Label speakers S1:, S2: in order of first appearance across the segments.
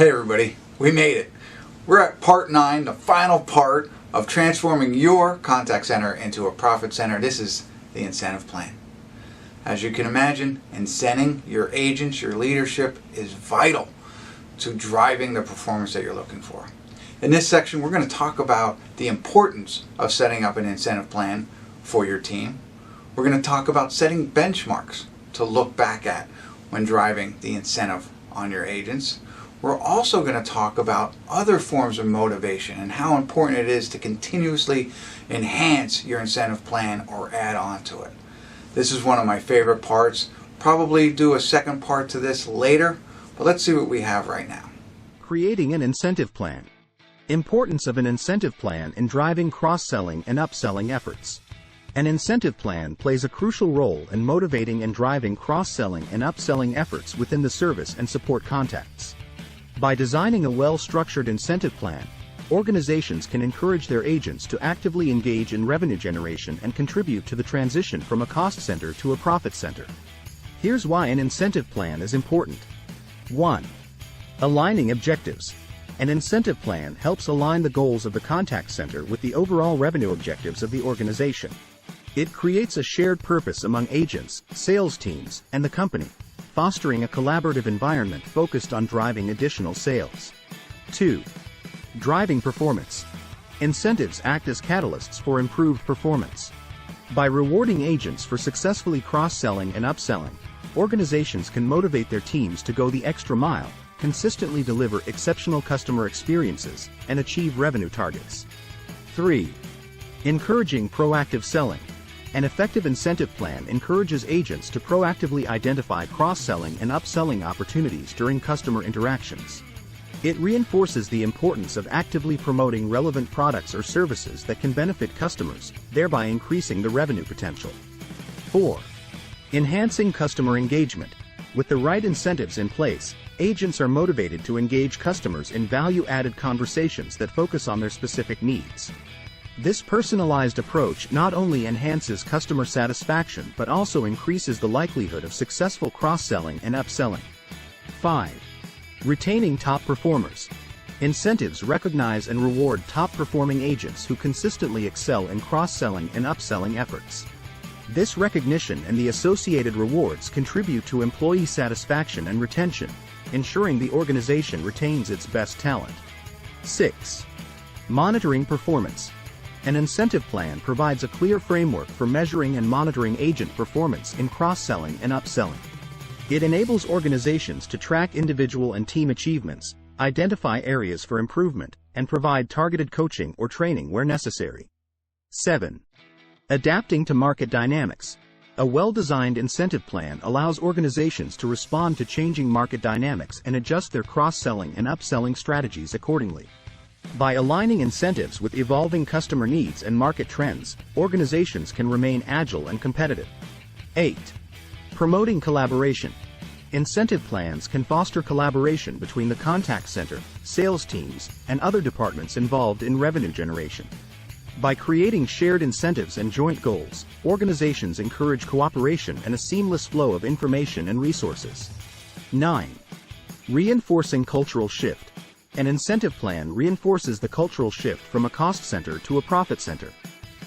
S1: Hey everybody, we made it. We're at part 9, the final part of transforming your contact center into a profit center. This is the incentive plan. As you can imagine, incenting your agents, your leadership is vital to driving the performance that you're looking for. In this section, we're going to talk about the importance of setting up an incentive plan for your team. We're going to talk about setting benchmarks to look back at when driving the incentive on your agents. We're also going to talk about other forms of motivation and how important it is to continuously enhance your incentive plan or add on to it. This is one of my favorite parts. Probably do a second part to this later, but let's see what we have right now.
S2: Creating an incentive plan. Importance of an incentive plan in driving cross-selling and upselling efforts. An incentive plan plays a crucial role in motivating and driving cross-selling and upselling efforts within the service and support contacts. By designing a well-structured incentive plan, organizations can encourage their agents to actively engage in revenue generation and contribute to the transition from a cost center to a profit center. Here's why an incentive plan is important. 1. Aligning objectives. An incentive plan helps align the goals of the contact center with the overall revenue objectives of the organization. It creates a shared purpose among agents, sales teams, and the company, fostering a collaborative environment focused on driving additional sales. 2. Driving performance. Incentives act as catalysts for improved performance. By rewarding agents for successfully cross-selling and upselling, organizations can motivate their teams to go the extra mile, consistently deliver exceptional customer experiences, and achieve revenue targets. 3. Encouraging proactive selling. An effective incentive plan encourages agents to proactively identify cross-selling and upselling opportunities during customer interactions. It reinforces the importance of actively promoting relevant products or services that can benefit customers, thereby increasing the revenue potential. 4. Enhancing customer engagement. With the right incentives in place, agents are motivated to engage customers in value-added conversations that focus on their specific needs. This personalized approach not only enhances customer satisfaction but also increases the likelihood of successful cross-selling and upselling. 5. Retaining top performers. Incentives recognize and reward top-performing agents who consistently excel in cross-selling and upselling efforts. This recognition and the associated rewards contribute to employee satisfaction and retention, ensuring the organization retains its best talent. 6. Monitoring performance. An incentive plan provides a clear framework for measuring and monitoring agent performance in cross-selling and upselling. It enables organizations to track individual and team achievements, identify areas for improvement, and provide targeted coaching or training where necessary. 7. Adapting to market dynamics. A well-designed incentive plan allows organizations to respond to changing market dynamics and adjust their cross-selling and upselling strategies accordingly. By aligning incentives with evolving customer needs and market trends, organizations can remain agile and competitive. 8. Promoting collaboration. Incentive plans can foster collaboration between the contact center, sales teams, and other departments involved in revenue generation. By creating shared incentives and joint goals, organizations encourage cooperation and a seamless flow of information and resources. 9. Reinforcing cultural shift. An incentive plan reinforces the cultural shift from a cost center to a profit center.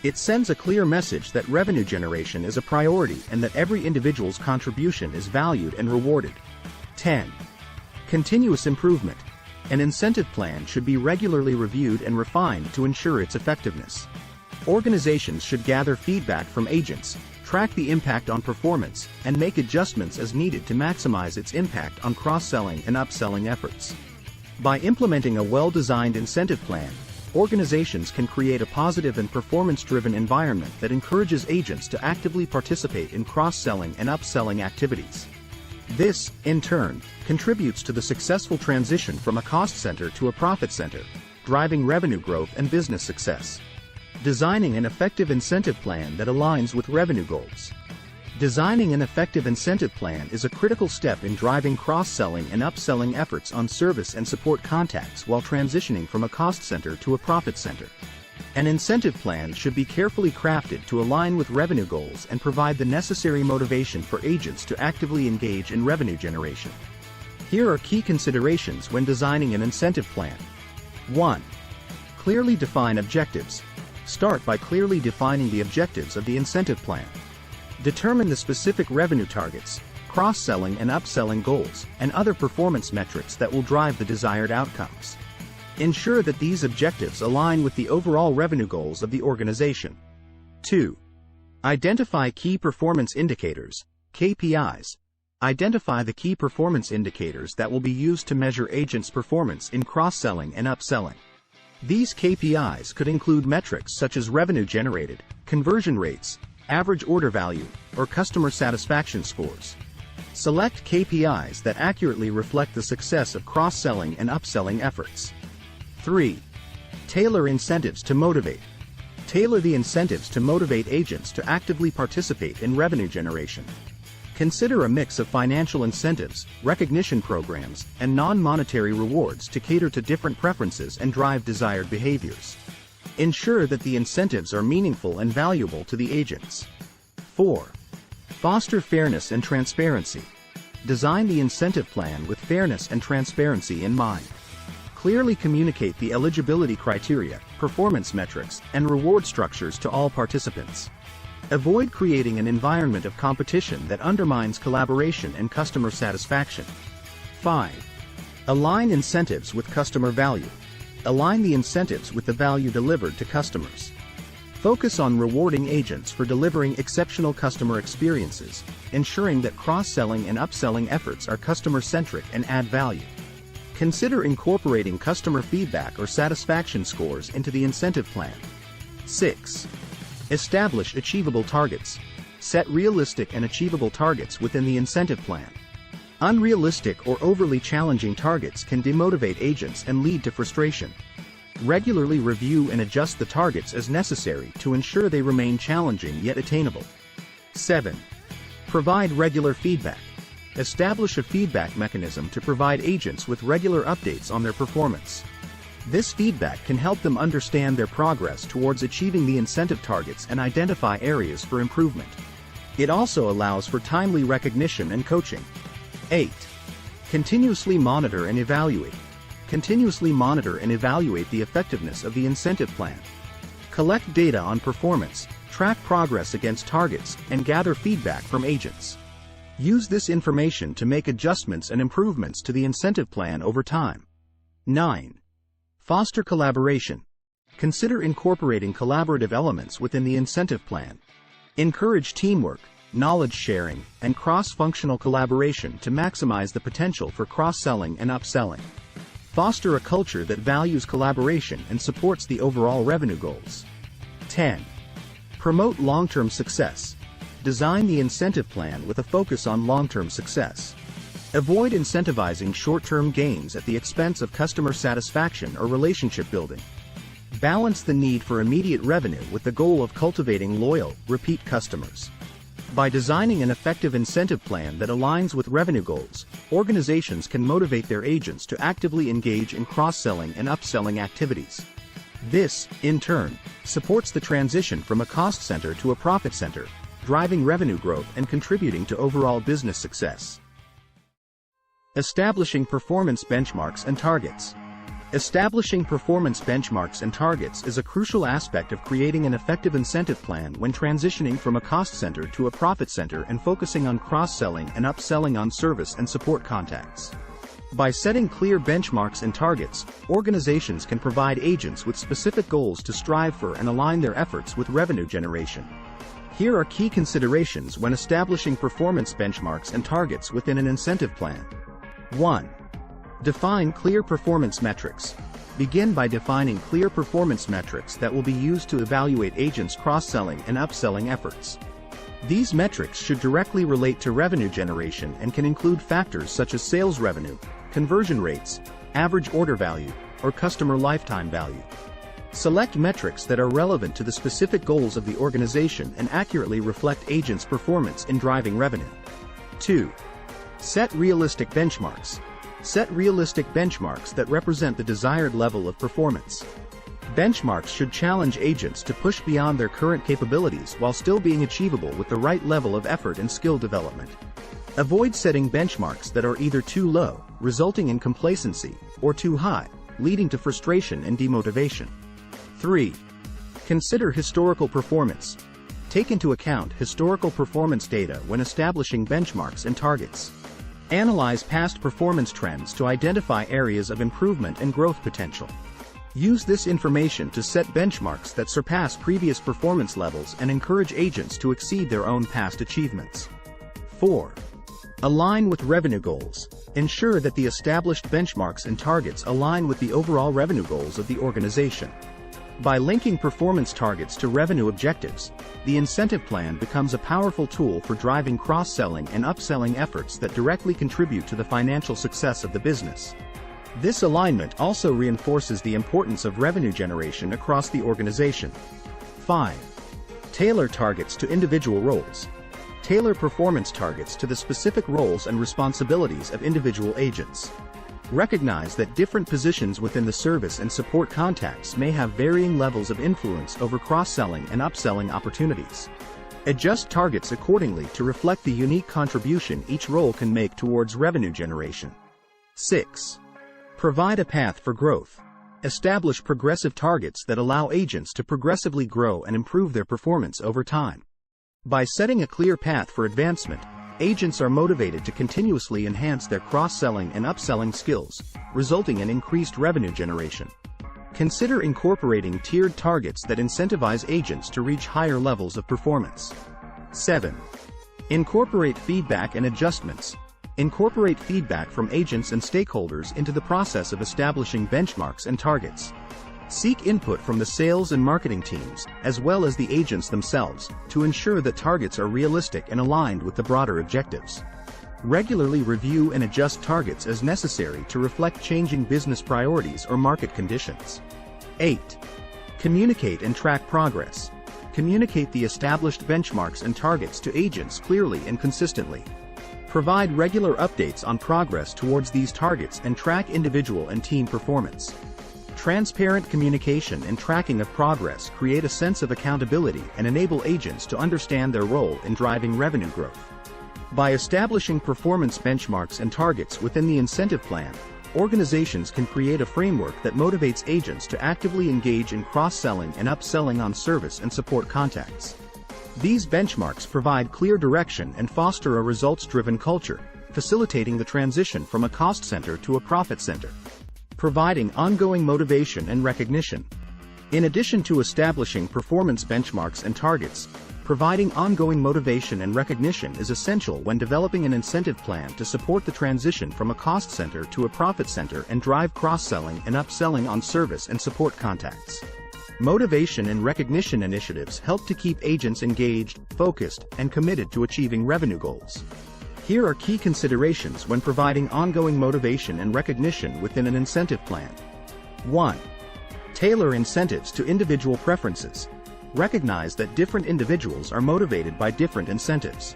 S2: It sends a clear message that revenue generation is a priority and that every individual's contribution is valued and rewarded. 10. Continuous improvement. An incentive plan should be regularly reviewed and refined to ensure its effectiveness. Organizations should gather feedback from agents, track the impact on performance, and make adjustments as needed to maximize its impact on cross-selling and upselling efforts. By implementing a well-designed incentive plan, organizations can create a positive and performance-driven environment that encourages agents to actively participate in cross-selling and upselling activities. This, in turn, contributes to the successful transition from a cost center to a profit center, driving revenue growth and business success. Designing an effective incentive plan that aligns with revenue goals. Designing an effective incentive plan is a critical step in driving cross-selling and upselling efforts on service and support contacts while transitioning from a cost center to a profit center. An incentive plan should be carefully crafted to align with revenue goals and provide the necessary motivation for agents to actively engage in revenue generation. Here are key considerations when designing an incentive plan. 1. Clearly define objectives. Start by clearly defining the objectives of the incentive plan. Determine the specific revenue targets, cross-selling and upselling goals, and other performance metrics that will drive the desired outcomes. Ensure that these objectives align with the overall revenue goals of the organization. 2. Identify key performance indicators, KPIs. Identify the key performance indicators that will be used to measure agents' performance in cross-selling and upselling. These KPIs could include metrics such as revenue generated, conversion rates, average order value, or customer satisfaction scores. Select KPIs that accurately reflect the success of cross-selling and upselling efforts. 3. Tailor incentives to motivate. Tailor the incentives to motivate agents to actively participate in revenue generation. Consider a mix of financial incentives, recognition programs, and non-monetary rewards to cater to different preferences and drive desired behaviors. Ensure that the incentives are meaningful and valuable to the agents. 4. Foster fairness and transparency. Design the incentive plan with fairness and transparency in mind. Clearly communicate the eligibility criteria, performance metrics, and reward structures to all participants. Avoid creating an environment of competition that undermines collaboration and customer satisfaction. 5. Align incentives with customer value. Align the incentives with the value delivered to customers. Focus on rewarding agents for delivering exceptional customer experiences, ensuring that cross-selling and upselling efforts are customer-centric and add value. Consider incorporating customer feedback or satisfaction scores into the incentive plan. 6. Establish achievable targets. Set realistic and achievable targets within the incentive plan. Unrealistic or overly challenging targets can demotivate agents and lead to frustration. Regularly review and adjust the targets as necessary to ensure they remain challenging yet attainable. 7. Provide regular feedback. Establish a feedback mechanism to provide agents with regular updates on their performance. This feedback can help them understand their progress towards achieving the incentive targets and identify areas for improvement. It also allows for timely recognition and coaching. 8. Continuously monitor and evaluate. Continuously monitor and evaluate the effectiveness of the incentive plan. Collect data on performance, track progress against targets, and gather feedback from agents. Use this information to make adjustments and improvements to the incentive plan over time. 9. Foster collaboration. Consider incorporating collaborative elements within the incentive plan. Encourage teamwork, knowledge sharing, and cross-functional collaboration to maximize the potential for cross-selling and upselling. Foster a culture that values collaboration and supports the overall revenue goals. 10. Promote long-term success. Design the incentive plan with a focus on long-term success. Avoid incentivizing short-term gains at the expense of customer satisfaction or relationship building. Balance the need for immediate revenue with the goal of cultivating loyal, repeat customers. By designing an effective incentive plan that aligns with revenue goals, organizations can motivate their agents to actively engage in cross-selling and upselling activities. This, in turn, supports the transition from a cost center to a profit center, driving revenue growth and contributing to overall business success. Establishing performance benchmarks and targets. Establishing performance benchmarks and targets is a crucial aspect of creating an effective incentive plan when transitioning from a cost center to a profit center and focusing on cross-selling and upselling on service and support contacts. By setting clear benchmarks and targets, organizations can provide agents with specific goals to strive for and align their efforts with revenue generation. Here are key considerations when establishing performance benchmarks and targets within an incentive plan. 1. Define clear performance metrics. Begin by defining clear performance metrics that will be used to evaluate agents' cross-selling and upselling efforts. These metrics should directly relate to revenue generation and can include factors such as sales revenue, conversion rates, average order value, or customer lifetime value. Select metrics that are relevant to the specific goals of the organization and accurately reflect agents' performance in driving revenue. 2. Set realistic benchmarks. Set realistic benchmarks that represent the desired level of performance. Benchmarks should challenge agents to push beyond their current capabilities while still being achievable with the right level of effort and skill development. Avoid setting benchmarks that are either too low resulting in complacency, or too high, leading to frustration and demotivation. 3. Consider historical performance. Take into account historical performance data when establishing benchmarks and targets. Analyze past performance trends to identify areas of improvement and growth potential. Use this information to set benchmarks that surpass previous performance levels and encourage agents to exceed their own past achievements. 4. Align with revenue goals. Ensure that the established benchmarks and targets align with the overall revenue goals of the organization. By linking performance targets to revenue objectives, the incentive plan becomes a powerful tool for driving cross-selling and upselling efforts that directly contribute to the financial success of the business. This alignment also reinforces the importance of revenue generation across the organization. 5. Tailor targets to individual roles. Tailor performance targets to the specific roles and responsibilities of individual agents. Recognize that different positions within the service and support contacts may have varying levels of influence over cross-selling and upselling opportunities. Adjust targets accordingly to reflect the unique contribution each role can make towards revenue generation. 6. Provide a path for growth. Establish progressive targets that allow agents to progressively grow and improve their performance over time. By setting a clear path for advancement, agents are motivated to continuously enhance their cross-selling and upselling skills, resulting in increased revenue generation. Consider incorporating tiered targets that incentivize agents to reach higher levels of performance. 7. Incorporate feedback and adjustments. Incorporate feedback from agents and stakeholders into the process of establishing benchmarks and targets. Seek input from the sales and marketing teams, as well as the agents themselves, to ensure that targets are realistic and aligned with the broader objectives. Regularly review and adjust targets as necessary to reflect changing business priorities or market conditions. 8. Communicate and track progress. Communicate the established benchmarks and targets to agents clearly and consistently. Provide regular updates on progress towards these targets and track individual and team performance. Transparent communication and tracking of progress create a sense of accountability and enable agents to understand their role in driving revenue growth. By establishing performance benchmarks and targets within the incentive plan, organizations can create a framework that motivates agents to actively engage in cross-selling and upselling on service and support contacts. These benchmarks provide clear direction and foster a results-driven culture, facilitating the transition from a cost center to a profit center. Providing ongoing motivation and recognition. In addition to establishing performance benchmarks and targets, providing ongoing motivation and recognition is essential when developing an incentive plan to support the transition from a cost center to a profit center and drive cross-selling and upselling on service and support contacts. Motivation and recognition initiatives help to keep agents engaged, focused, and committed to achieving revenue goals. Here are key considerations when providing ongoing motivation and recognition within an incentive plan. 1. Tailor incentives to individual preferences. Recognize that different individuals are motivated by different incentives.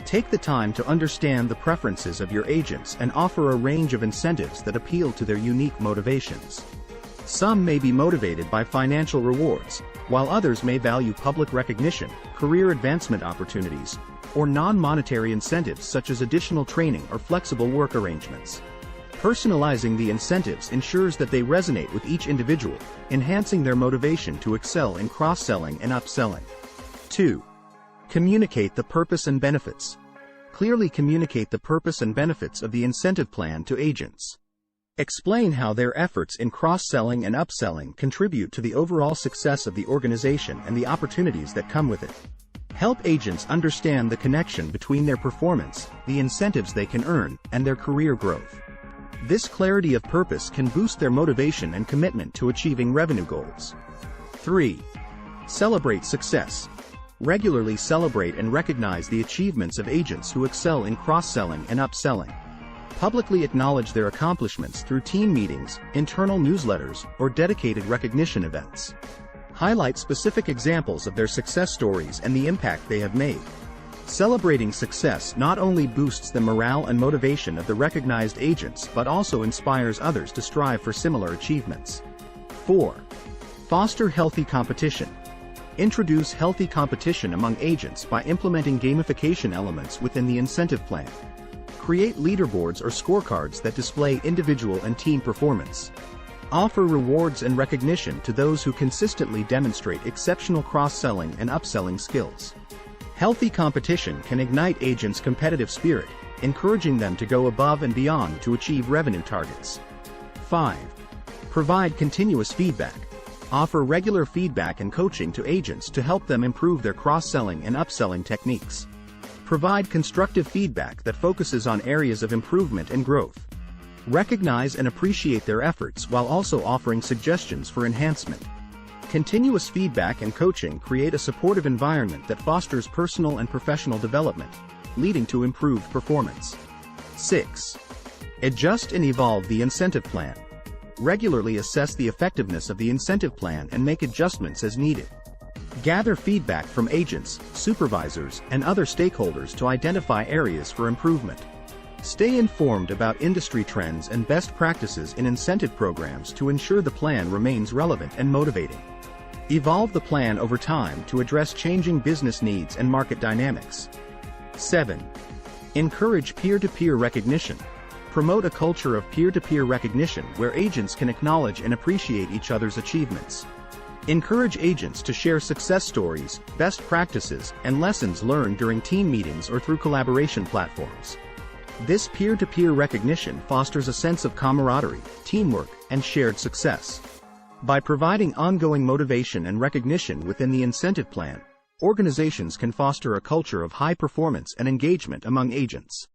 S2: Take the time to understand the preferences of your agents and offer a range of incentives that appeal to their unique motivations. Some may be motivated by financial rewards, while others may value public recognition, career advancement opportunities, or non-monetary incentives such as additional training or flexible work arrangements. Personalizing the incentives ensures that they resonate with each individual, enhancing their motivation to excel in cross-selling and upselling. 2. Communicate the purpose and benefits. Clearly communicate the purpose and benefits of the incentive plan to agents. Explain how their efforts in cross-selling and upselling contribute to the overall success of the organization and the opportunities that come with it. Help agents understand the connection between their performance, the incentives they can earn, and their career growth. This clarity of purpose can boost their motivation and commitment to achieving revenue goals. 3. Celebrate success. Regularly celebrate and recognize the achievements of agents who excel in cross-selling and upselling. Publicly acknowledge their accomplishments through team meetings, internal newsletters, or dedicated recognition events. Highlight specific examples of their success stories and the impact they have made. Celebrating success not only boosts the morale and motivation of the recognized agents but also inspires others to strive for similar achievements. 4. Foster healthy competition. Introduce healthy competition among agents by implementing gamification elements within the incentive plan. Create leaderboards or scorecards that display individual and team performance. Offer rewards and recognition to those who consistently demonstrate exceptional cross-selling and upselling skills. Healthy competition can ignite agents' competitive spirit, encouraging them to go above and beyond to achieve revenue targets. 5. Provide continuous feedback. Offer regular feedback and coaching to agents to help them improve their cross-selling and upselling techniques. Provide constructive feedback that focuses on areas of improvement and growth. Recognize and appreciate their efforts while also offering suggestions for enhancement. Continuous feedback and coaching create a supportive environment that fosters personal and professional development, leading to improved performance. 6. Adjust and evolve the incentive plan. Regularly assess the effectiveness of the incentive plan and make adjustments as needed. Gather feedback from agents, supervisors, and other stakeholders to identify areas for improvement. Stay informed about industry trends and best practices in incentive programs to ensure the plan remains relevant and motivating. Evolve the plan over time to address changing business needs and market dynamics. 7. Encourage peer-to-peer recognition. Promote a culture of peer-to-peer recognition where agents can acknowledge and appreciate each other's achievements. Encourage agents to share success stories, best practices, and lessons learned during team meetings or through collaboration platforms. This peer-to-peer recognition fosters a sense of camaraderie, teamwork, and shared success. By providing ongoing motivation and recognition within the incentive plan, organizations can foster a culture of high performance and engagement among agents.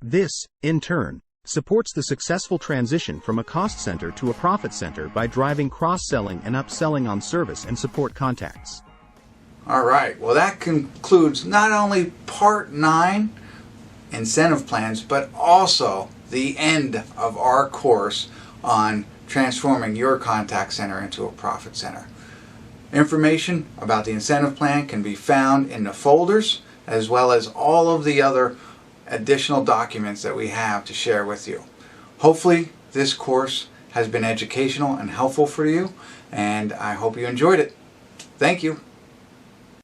S2: This, in turn, supports the successful transition from a cost center to a profit center by driving cross-selling and upselling on service and support contacts.
S1: All right, well that concludes not only Part 9, incentive plans, but also the end of our course on transforming your contact center into a profit center. Information about the incentive plan can be found in the folders, as well as all of the other additional documents that we have to share with you. Hopefully this course has been educational and helpful for you, and I hope you enjoyed it. Thank you.